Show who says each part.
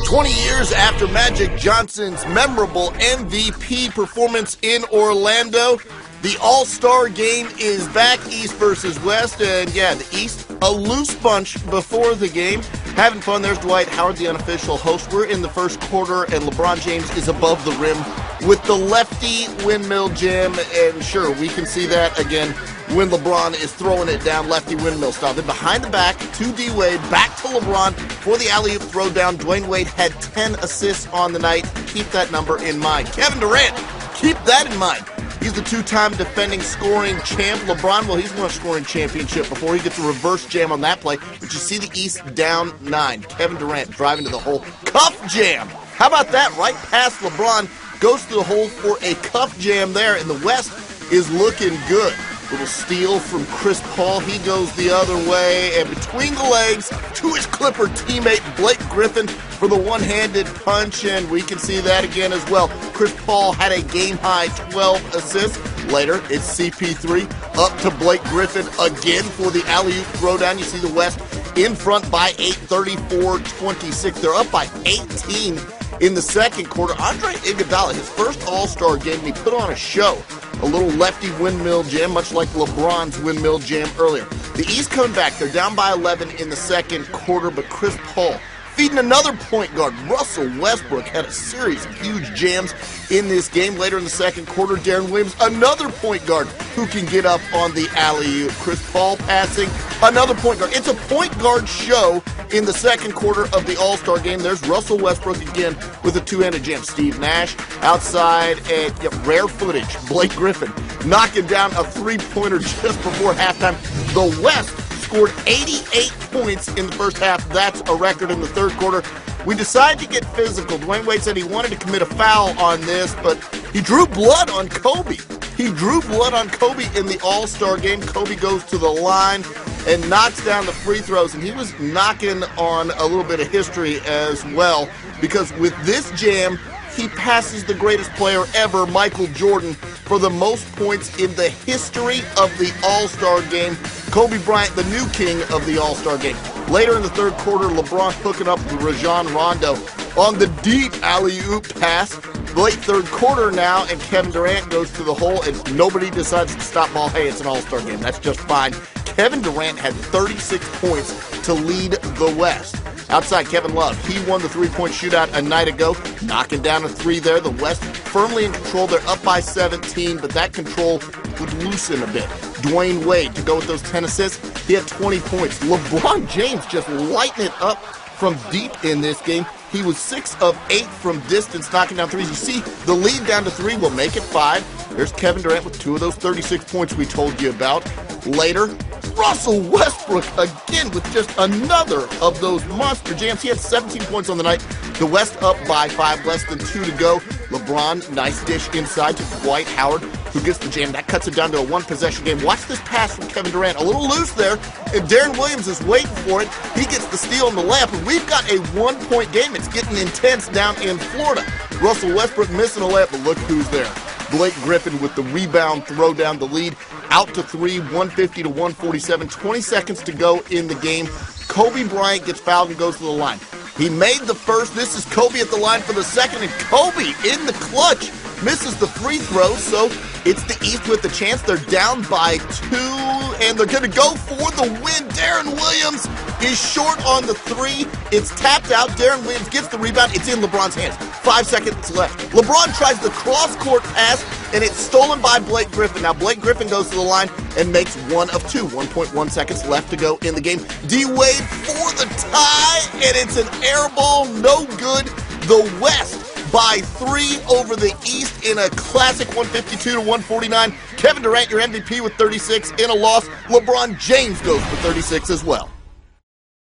Speaker 1: 20 years after Magic Johnson's memorable MVP performance in Orlando, the All-Star game is back, East versus West, and yeah, the East, a loose bunch before the game. Having fun. There's Dwight Howard, the unofficial host. We're in the first quarter, and LeBron James is above the rim with the lefty windmill jam, and sure, we can see that again when LeBron is throwing it down lefty windmill style. Then behind the back to D-Wade, back to LeBron for the alley-oop throwdown. Dwayne Wade had 10 assists on the night. Keep that number in mind. Kevin Durant, keep that in mind. He's the two-time defending scoring champ. LeBron, well, he's won a scoring championship before. He gets a reverse jam on that play. But you see the East down 9. Kevin Durant driving to the hole. Cuff jam. How about that? Right past LeBron. Goes to the hole for a cuff jam there. And the West is looking good. Little steal from Chris Paul. He goes the other way. And between the legs to his Clipper teammate Blake Griffin for the one-handed punch. And we can see that again as well. Chris Paul had a game-high 12 assists. Later, it's CP3 up to Blake Griffin again for the alley-oop throwdown. You see the West in front by 8, 34-26. They're up by 18 in the second quarter. Andre Iguodala, his first All-Star game, and he put on a show. A little lefty windmill jam, much like LeBron's windmill jam earlier. The East coming back. They're down by 11 in the second quarter, but Chris Paul feeding another point guard. Russell Westbrook had a series of huge jams in this game. Later in the second quarter, Deron Williams, another point guard who can get up on the alley-oop. Chris Paul passing, another point guard. It's a point guard show in the second quarter of the All-Star game. There's Russell Westbrook again with a two-handed jam. Steve Nash outside, and rare footage. Blake Griffin knocking down a three-pointer just before halftime. The West scored 88 points in the first half. That's a record in the third quarter. We decided to get physical. Dwayne Wade said he wanted to commit a foul on this, but he drew blood on Kobe. He drew blood on Kobe in the All-Star game. Kobe goes to the line and knocks down the free throws, and he was knocking on a little bit of history as well, because with this jam, he passes the greatest player ever, Michael Jordan, for the most points in the history of the All-Star game. Kobe Bryant, the new king of the All-Star game. Later in the third quarter, LeBron hooking up with Rajon Rondo on the deep alley-oop pass. Late third quarter now, and Kevin Durant goes to the hole, and nobody decides to stop ball. Hey, it's an All-Star game. That's just fine. Kevin Durant had 36 points to lead the West. Outside, Kevin Love, he won the three-point shootout a night ago, knocking down a three there. The West firmly in control. They're up by 17, but that control would loosen a bit. Dwayne Wade to go with those 10 assists. He had 20 points. LeBron James just lighting it up from deep in this game. He was 6 of 8 from distance, knocking down threes. You see the lead down to 3 will make it 5. There's Kevin Durant with 2 of those 36 points we told you about. Later, Russell Westbrook again with just another of those monster jams. He had 17 points on the night. The West up by 5, less than 2 to go. LeBron, nice dish inside to Dwight Howard, who gets the jam. That cuts it down to a one-possession game. Watch this pass from Kevin Durant. A little loose there, and Deron Williams is waiting for it. He gets the steal in the layup, and we've got a one-point game. It's getting intense down in Florida. Russell Westbrook missing a layup, but look who's there. Blake Griffin with the rebound, throw down the lead. Out to 3, 150 to 147. 20 seconds to go in the game. Kobe Bryant gets fouled and goes to the line. He made the first. This is Kobe at the line for the second, and Kobe in the clutch misses the free throw, so it's the East with the chance. They're down by 2, and they're going to go for the win. Deron Williams is short on the 3. It's tapped out. Deron Williams gets the rebound. It's in LeBron's hands. 5 seconds left. LeBron tries the cross-court pass, and it's stolen by Blake Griffin. Now, Blake Griffin goes to the line and makes 1 of 2. 1.1 seconds left to go in the game. D-Wade for the tie, and it's an air ball. No good. The West by 3 over the East in a classic 152 to 149. Kevin Durant, your MVP with 36 in a loss. LeBron James goes for 36 as well.